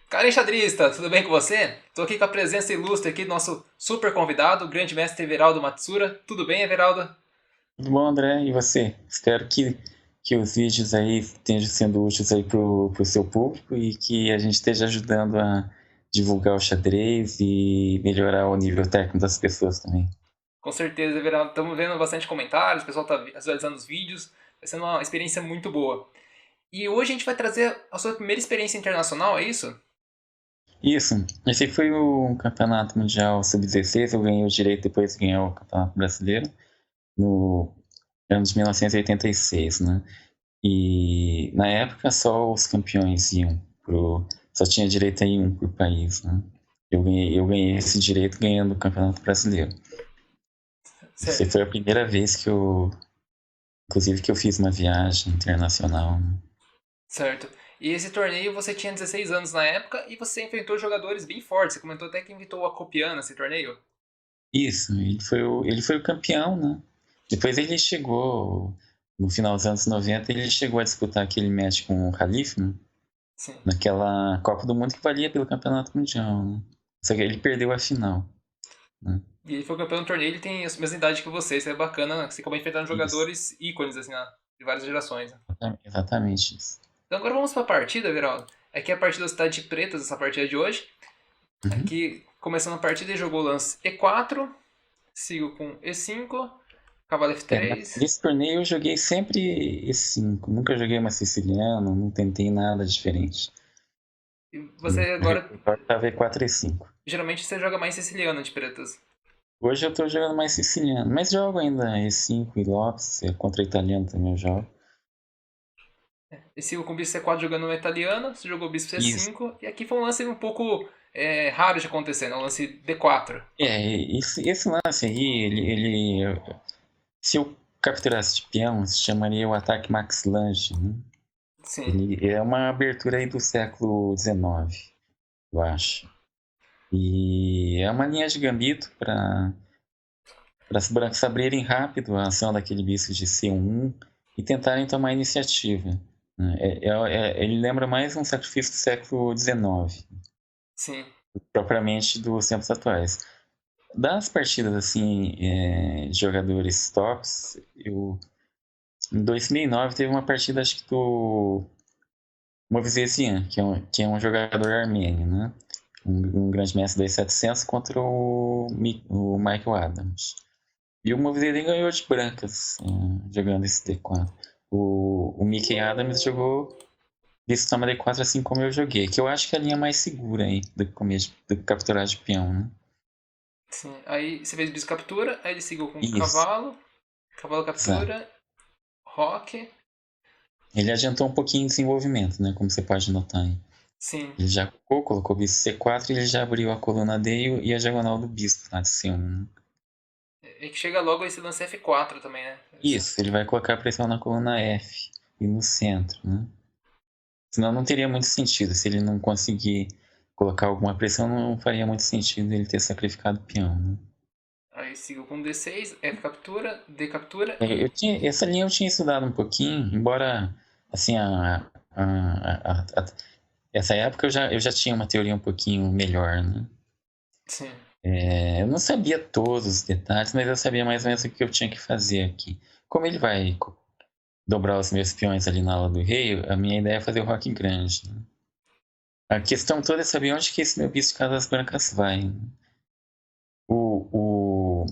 Cara enxadrista, tudo bem com você? Tô aqui com a presença ilustre aqui do nosso super convidado, o grande mestre Everaldo Matsura. Tudo bem, Everaldo? Tudo bom, André? E você? Espero que os vídeos aí estejam sendo úteis aí pro seu público e que a gente esteja ajudando a divulgar o xadrez e melhorar o nível técnico das pessoas também. Com certeza, Everaldo. Estamos vendo bastante comentários, o pessoal tá visualizando os vídeos. Vai sendo uma experiência muito boa. E hoje a gente vai trazer a sua primeira experiência internacional, é isso? Isso, esse foi o Campeonato Mundial Sub-16, eu ganhei o direito depois de ganhar o Campeonato Brasileiro no ano de 1986, né? E na época só os campeões iam só tinha direito a ir um por país, né? Eu ganhei esse direito ganhando o Campeonato Brasileiro. Essa Certo. foi a primeira vez inclusive que eu fiz uma viagem internacional, né? Certo. E esse torneio você tinha 16 anos na época e você enfrentou jogadores bem fortes. Você comentou até que invitou o Acopiano nesse torneio. Isso, ele foi o campeão, né? Depois ele chegou, no final dos anos 90, ele chegou a disputar aquele match com o Khalif, né? Sim. Naquela Copa do Mundo que valia pelo Campeonato Mundial, né? Só que ele perdeu a final, né? E ele foi campeão do torneio, ele tem a mesma idade que você, isso é bacana, você acaba enfrentando Isso, jogadores ícones, assim, de várias gerações. exatamente isso. Então agora vamos para a partida, Veraldo. Aqui é a partida da Cidade de Pretas, essa partida de hoje. Uhum. Aqui, começando a partida, ele jogou o lance E4, sigo com E5, cavalo F3. Nesse torneio eu joguei sempre E5, nunca joguei uma siciliano, não tentei nada diferente. E você O agora, repertório tava E4 e E5. geralmente você joga mais siciliano de Pretas. Hoje eu tô jogando mais siciliano, mas jogo ainda E5 e Lopes, contra italiano também eu jogo. E sigo com bispo C4 jogando uma italiana, você jogou bispo Isso. C5, e aqui foi um lance um pouco raro de acontecer, né? Um lance D4. Esse lance aí, se eu capturasse de peão, se chamaria o ataque Max Lange, né? Sim. Ele é uma abertura aí do século XIX, eu acho. E é uma linha de gambito para os brancos abrirem rápido a ação daquele bispo de C1 e tentarem tomar a iniciativa, né? Ele lembra mais um sacrifício do século XIX, Sim. propriamente dos tempos atuais. Das partidas assim, de jogadores tops, em 2009 teve uma partida, acho que do Movsesian, que é um jogador armênio, né? Um grande mestre 2700 contra o Michael Adams. E o Movsesian ganhou de brancas, jogando esse D4. O Mickey Adams jogou desse toma D4 assim como eu joguei, que eu acho que é a linha mais segura aí do que capturar de peão, né? Sim. Aí você fez bispo captura, aí ele seguiu com Isso, cavalo, cavalo exato. captura, roque. Ele adiantou um pouquinho em desenvolvimento, né? Como você pode notar aí. Sim. Ele já colocou o bispo C4 e ele já abriu a coluna D e a diagonal do bispo lá de C1, né? E que chega logo esse lance F4 também, né? Isso, ele vai colocar pressão na coluna F e no centro, né? Senão não teria muito sentido. Se ele não conseguir colocar alguma pressão, não faria muito sentido ele ter sacrificado o peão, né? Aí sigo com D6, F captura, D captura e. Essa linha eu tinha estudado um pouquinho, embora, assim, essa época eu já tinha uma teoria um pouquinho melhor, né? Sim. Eu não sabia todos os detalhes, mas eu sabia mais ou menos o que eu tinha que fazer aqui. Como ele vai dobrar os meus peões ali na ala do rei, a minha ideia é fazer o rock grande, né? A questão toda é saber onde que esse meu bispo de casas brancas vai, né? O, o,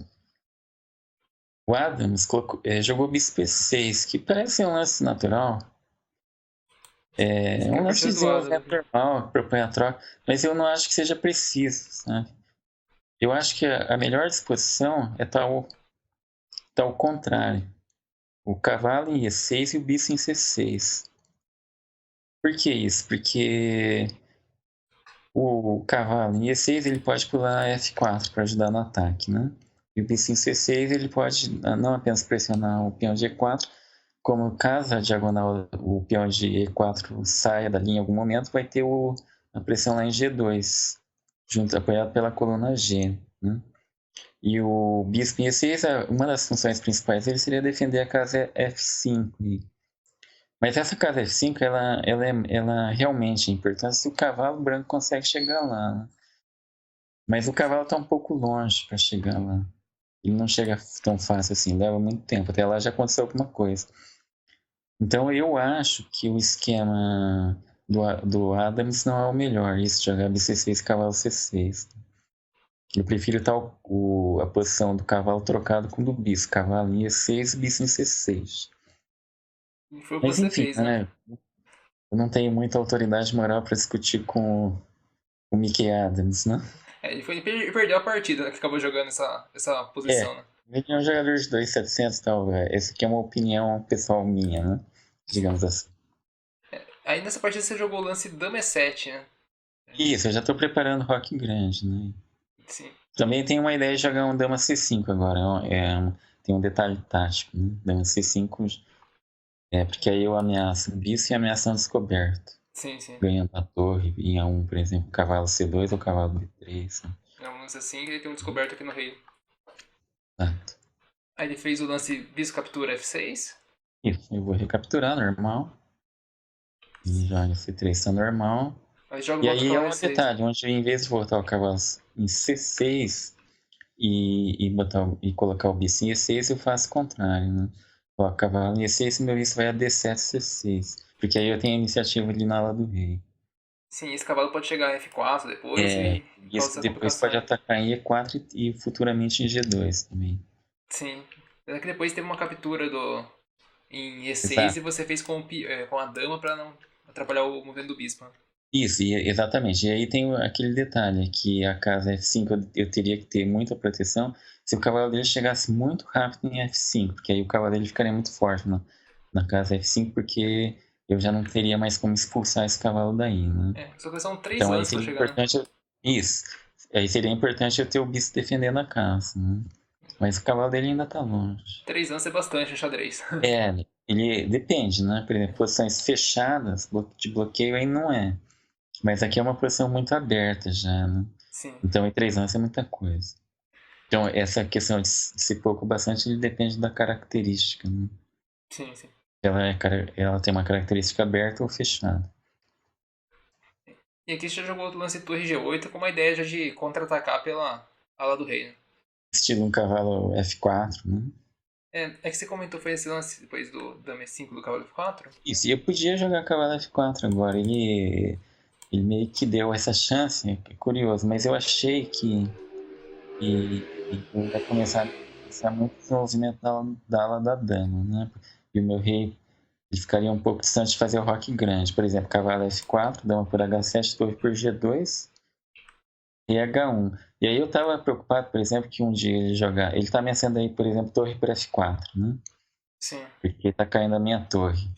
o Adams jogou bispo E6, que parece ser um lance natural. Essa É aqui é um a lance de partida do desenvolvimento Adam. normal, que propõe a troca, mas eu não acho que seja preciso, sabe? Eu acho que a melhor disposição é tal contrário. O cavalo em E6 e o bispo em C6. Por que isso? Porque o cavalo em E6 ele pode pular F4 para ajudar no ataque, né? E o bispo em C6 ele pode não apenas pressionar o peão de E4, como caso a diagonal, o peão de E4 saia da linha em algum momento, vai ter a pressão lá em G2, apoiado pela coluna G, né? E o bispo em E6, uma das funções principais dele seria defender a casa F5. Mas essa casa F5, ela realmente é importante se o cavalo branco consegue chegar lá, né? Mas o cavalo tá um pouco longe para chegar lá. Ele não chega tão fácil assim, leva muito tempo. Até lá já aconteceu alguma coisa. Então eu acho que o esquema do Adams não é o melhor, isso, de jogar BC6 cavalo C6. Eu prefiro tal a posição do cavalo trocado com do bispo. Cavalo em E6, bispo em C6. E foi o que Mas você enfim, fez, né? né? Eu não tenho muita autoridade moral para discutir com o Mickey Adams, né? Ele perdeu a partida, né, que acabou jogando essa É, posição, né? ele é um jogador de 2.700 e tal. Essa aqui é uma opinião pessoal minha, né? Sim. Digamos assim. Aí nessa partida você jogou o lance Dama E7, né? Isso, eu já tô preparando rock grande, né? Sim. Também tenho uma ideia de jogar um Dama C5 agora. Tem um detalhe tático, né? Dama C5 porque aí eu ameaço o bispo e ameaço um descoberto. Sim, sim. Ganhando a torre em A1, por exemplo, cavalo C2 ou cavalo B3. Né? É um lance assim que ele tem um descoberto aqui no rei. Exato. Aí ele fez o lance bispo captura F6. Isso, eu vou recapturar normal. E joga C3 tá normal. Aí joga E volta o aí é cavalo um E6. detalhe, onde em vez de botar o cavalo em C6 e colocar o bispo em E6, eu faço o contrário, né? Coloco o cavalo em E6 e meu bispo vai a D7, C6. Porque aí eu tenho a iniciativa ali na ala do rei. Sim, esse cavalo pode chegar a F4 depois É, e o causa bispo essa depois complicação pode aí. atacar em E4 e futuramente em G2 também. Sim. É que depois teve uma captura em E6 e Exato. você fez com a dama pra não atrapalhar o movimento do bispo. Né? Isso, exatamente. E aí tem aquele detalhe que a casa F5 eu teria que ter muita proteção se o cavalo dele chegasse muito rápido em F5, porque aí o cavalo dele ficaria muito forte na casa F5, porque eu já não teria mais como expulsar esse cavalo daí, né? Só que são 3 Então aí lances pra seria chegar, né? importante. Isso. Aí seria importante eu ter o bispo defendendo a casa, né? Mas o cavalo dele ainda tá longe. 3 lances é bastante no xadrez. É, ele depende, né? Por exemplo, posições fechadas, de bloqueio aí não é. Mas aqui é uma posição muito aberta já, né? Sim, Então, em 3 anos é muita coisa. Então, essa questão de se pouco bastante, ele depende da característica, né? sim, sim. Ela tem uma característica aberta ou fechada. E aqui você já jogou o lance torre G8 com uma ideia já de contra-atacar pela ala do rei, né? Estilo um cavalo F4, né? É que você comentou foi esse lance depois do dama E5 do cavalo F4? Isso, e eu podia jogar cavalo F4 agora. Ele meio que deu essa chance, é curioso, mas eu achei que eu ia começar a pensar muito no desenvolvimento da ala da dama, né? E o meu rei ele ficaria um pouco distante de fazer o rock grande. Por exemplo, cavalo F4, dama por H7, torre por G2 e H1. E aí eu estava preocupado, por exemplo, que um dia ele jogar... Ele está ameaçando aí, por exemplo, torre por F4, né? Sim, Porque está caindo a minha torre.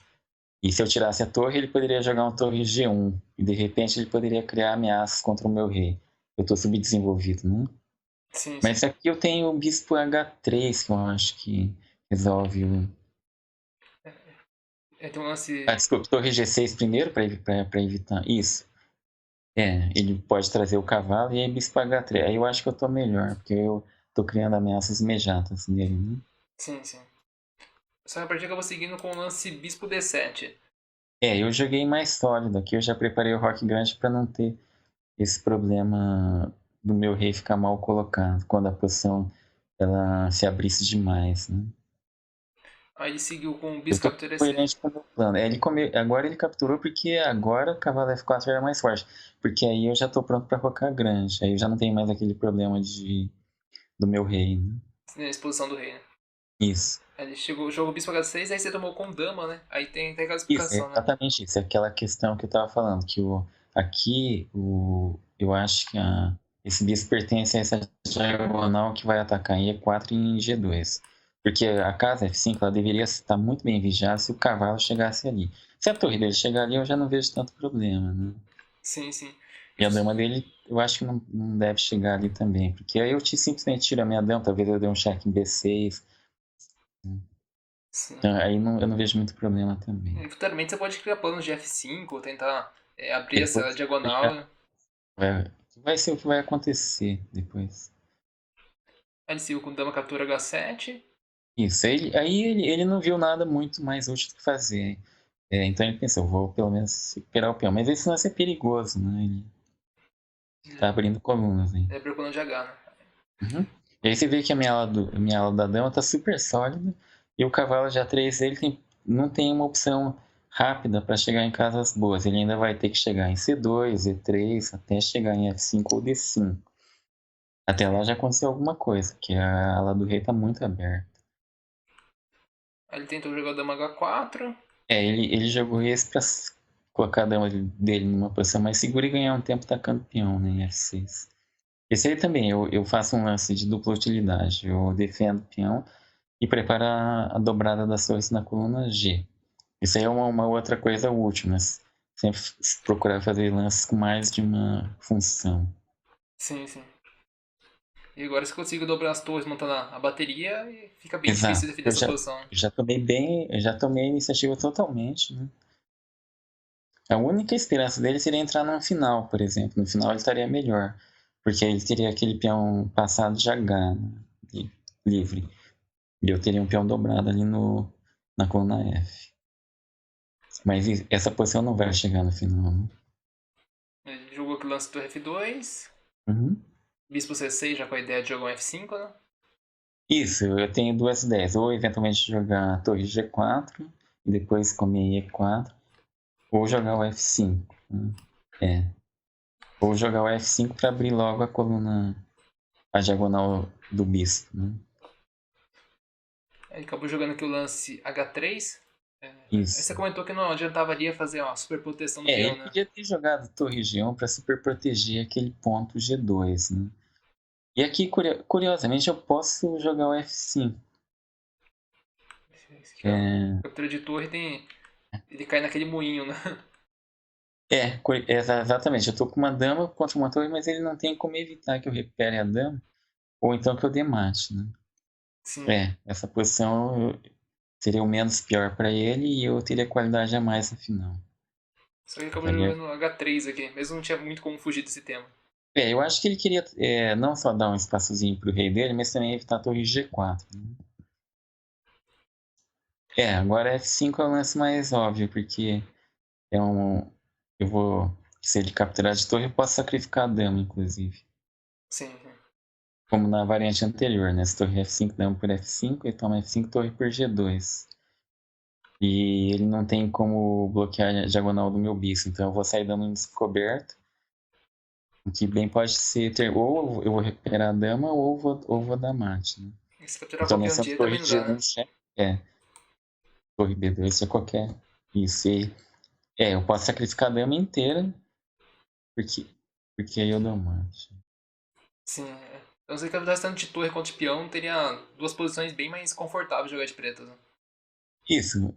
E se eu tirasse a torre, ele poderia jogar uma torre G1. E de repente ele poderia criar ameaças contra o meu rei. Eu estou subdesenvolvido, né? sim, sim. Mas aqui eu tenho o bispo H3, que eu acho que resolve o... Tem um lance. Ah, desculpa, torre G6 primeiro, para evitar isso. Ele pode trazer o cavalo e aí bispo H3. Aí eu acho que eu tô melhor, porque eu tô criando ameaças imediatas nele, né? Sim, sim. Só que a partida acabou seguindo com o lance bispo D7. Eu joguei mais sólido aqui, eu já preparei o rock grande para não ter esse problema do meu rei ficar mal colocado, quando a posição ela se abrisse demais, né? Aí ele seguiu com o Eu bispo tô captura E6. coerente com o meu plano. Agora ele capturou porque agora o cavalo F4 era mais forte. Porque aí eu já tô pronto para rocar grande. Aí eu já não tenho mais aquele problema do meu rei, né? Na exposição do rei, né? Isso. Aí ele jogou o bispo H6, aí você tomou com dama, né? Aí tem aquela Isso, é explicação, né? exatamente isso. É aquela questão que eu estava falando, eu acho que esse bispo pertence a essa diagonal que vai atacar em E4 e em G2. Porque a casa F5 ela deveria estar muito bem vigiada se o cavalo chegasse ali. Se a torre dele chegar ali, eu já não vejo tanto problema, né? Sim, sim. E a dama dele, eu acho que não deve chegar ali também. Porque aí eu simplesmente tiro a minha dama, talvez eu dê um cheque em B6. Sim. Então, aí eu não vejo muito problema também. E, futuramente você pode criar planos de F5, tentar abrir essa Depois diagonal, né? vai ser o que vai acontecer depois. Aí ele seguiu com dama captura H7. Isso, ele não viu nada muito mais útil que fazer. Então ele pensou, vou pelo menos recuperar o peão. Mas esse lance é perigoso, né? Ele tá abrindo colunas aí. É procurando de H, né? Uhum. E aí você vê que a minha ala da dama tá super sólida. E o cavalo de A3 ele não tem uma opção rápida para chegar em casas boas. Ele ainda vai ter que chegar em C2, E3, até chegar em F5 ou D5. Até lá já aconteceu alguma coisa, que a ala do rei tá muito aberta. Aí ele tentou jogar o dama H4. Ele jogou esse pra colocar a dama dele numa posição mais segura e ganhar um tempo tacando peão, né, em F6. Esse aí também, eu faço um lance de dupla utilidade. Eu defendo o peão e preparo a dobrada das torres na coluna G. Isso aí é uma outra coisa útil, mas sempre procurar fazer lances com mais de uma função. Sim, sim. E agora se consigo dobrar as torres montando a bateria, fica bem difícil Exato. defender essa posição. Eu já tomei a iniciativa totalmente, né? A única esperança dele seria entrar no final, por exemplo. No final ele estaria melhor, porque ele teria aquele peão passado de H, né? Livre. E eu teria um peão dobrado ali na coluna F. Mas essa posição não vai chegar no final, né? Ele jogou que lance torre F2. Uhum. Bispo C6 já com a ideia de jogar um F5, né? Isso, eu tenho duas ideias. Ou eventualmente jogar a torre G4 e depois comer E4. Ou jogar o F5. Né? Ou jogar o F5 para abrir logo a coluna, a diagonal do bispo. Né? Ele acabou jogando aqui o lance H3. Aí Isso. você comentou que não adiantava ali fazer uma super proteção no peão, Ele né? podia ter jogado torre G1 para super proteger aquele ponto G2. Né? E aqui, curiosamente, eu posso jogar o F5. Esse aqui, ó. É, Captura de torre tem. Ele cai naquele moinho, né? exatamente. Eu tô com uma dama contra uma torre, mas ele não tem como evitar que eu recupere a dama, ou então que eu dê mate, né? Sim. Essa posição seria o menos pior para ele e eu teria qualidade a mais no final. Só que ele acabou Daria- jogando H3 aqui. Mesmo não tinha muito como fugir desse tema. Eu acho que ele queria não só dar um espaçozinho pro rei dele, mas também evitar a torre G4. Né? Agora F5 é um lance mais óbvio, porque é um. Eu vou. Se ele capturar de torre, eu posso sacrificar a dama, inclusive. Sim, sim. Como na variante anterior, né? Se torre F5 dama por F5, ele toma F5 torre por G2. E ele não tem como bloquear a diagonal do meu bispo, então eu vou sair dando um descoberto. O que bem pode ser ou eu vou recuperar a dama ou vou dar mate. Né? E se capturar Então qualquer um nessa dia torre também não de dá, né? 1 torre B2 é qualquer. Isso. Eu posso sacrificar a dama inteira, porque, porque aí eu dou mate. Sim. Então se ele capturasse tanto de torre quanto de peão, teria duas posições bem mais confortáveis de jogar de pretas. Né? Isso,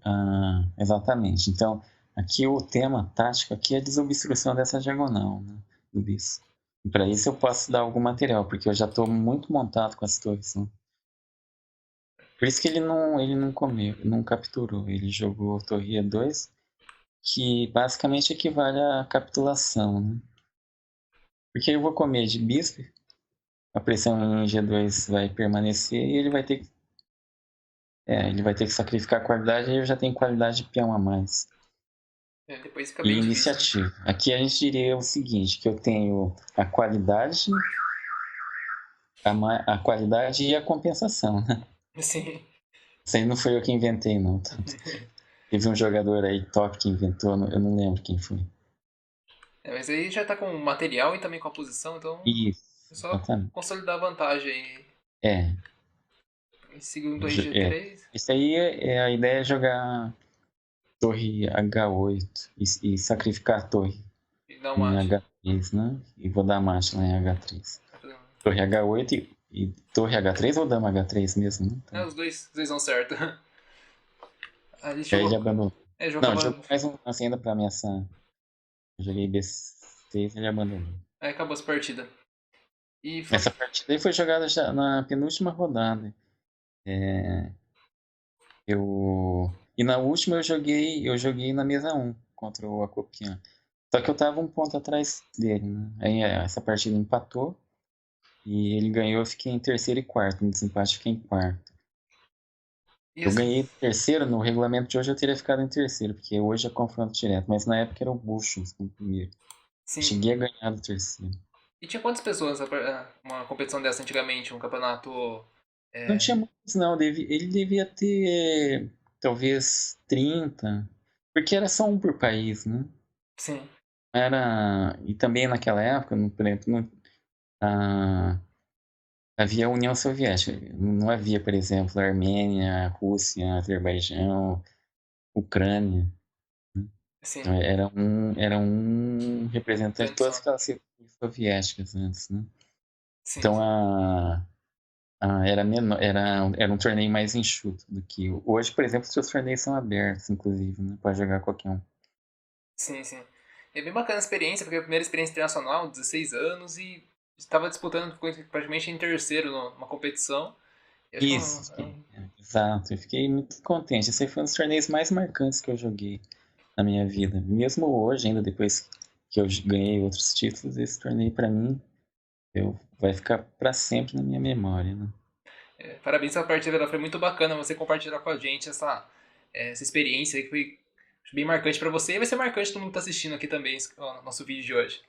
exatamente. Então, aqui o tema tático aqui é a desobstrução dessa diagonal, né, do bispo. E para isso eu posso dar algum material, porque eu já estou muito montado com as torres. Né? Por isso que ele não comeu, não capturou. Ele jogou torre E2, que basicamente equivale à capitulação. Né? Porque eu vou comer de bispo, a pressão em G2 vai permanecer e ele vai ter que sacrificar a qualidade e eu já tenho qualidade de peão a mais. Depois fica E bem difícil. Né? iniciativa. Aqui a gente diria o seguinte, que eu tenho a qualidade, a qualidade e a compensação, né? Sim. Isso aí não foi eu que inventei, não. Tá? Teve um jogador aí top que inventou, eu não lembro quem foi. Mas aí já tá com o material e também com a posição, então Isso, é só exatamente. consolidar a vantagem aí. É, Em segundo torre G3 Isso aí a ideia é jogar torre H8 e sacrificar a torre e dar um em mate. H3, né? E vou dar marcha lá em H3. Torre H8 e torre H3 ou dama H3 mesmo, né? Então, Os dois dão certo. Aí ele e aí ele jogou. abandonou. É, jogou Não, cavalo. jogou mais um lance ainda pra ameaçar. Eu joguei B6 e ele abandonou. Aí acabou essa partida. E foi. Essa partida aí foi jogada já na penúltima rodada. É, e na última eu joguei na mesa 1 contra o Acopian. Só que eu tava um ponto atrás dele, né? Aí essa partida empatou e ele ganhou, eu fiquei em terceiro e quarto. No desempate, eu fiquei em quarto. E Eu assim, ganhei terceiro, no regulamento de hoje eu teria ficado em terceiro, porque hoje é confronto direto, mas na época era o Buchholz no primeiro. sim. Cheguei a ganhar do terceiro. E tinha quantas pessoas uma competição dessa antigamente, um campeonato? Não É, tinha muitos, não. Ele devia ter talvez 30, porque era só um por país, né? sim, E também naquela época, por exemplo, ah, havia a União Soviética. Não havia, por exemplo, a Armênia, a Rússia, a Azerbaijão, Ucrânia. Né? sim. Então, era um representante de Antes todas só. aquelas repúblicas soviéticas antes, né? Sim, Então, sim. era menor, era um torneio mais enxuto do que hoje, por exemplo, os seus torneios são abertos, inclusive, né? Pode jogar qualquer um. Sim, sim. É bem bacana a experiência, porque é a primeira experiência internacional, 16 anos, e estava disputando, ficou praticamente em terceiro numa competição. E acho que Isso, exato. Eu fiquei muito contente. Esse foi um dos torneios mais marcantes que eu joguei na minha vida. Mesmo hoje, ainda depois que eu ganhei outros títulos, esse torneio para mim vai ficar para sempre na minha memória, né? parabéns pela partida, ela foi muito bacana você compartilhar com a gente essa experiência aí que foi bem marcante para você e vai ser marcante todo mundo que tá assistindo aqui também o nosso vídeo de hoje.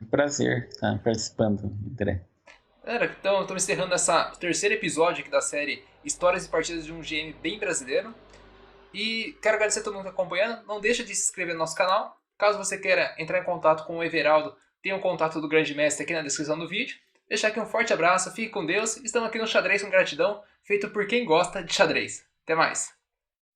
Um prazer estar participando, André. Galera, então estamos encerrando esse terceiro episódio aqui da série Histórias e Partidas de um GM bem brasileiro. E quero agradecer a todo mundo que está acompanhando. Não deixa de se inscrever no nosso canal. Caso você queira entrar em contato com o Everaldo, tem o contato do Grande Mestre aqui na descrição do vídeo. Deixar aqui um forte abraço, fique com Deus. Estamos aqui no Xadrez com Gratidão, feito por quem gosta de xadrez. Até mais!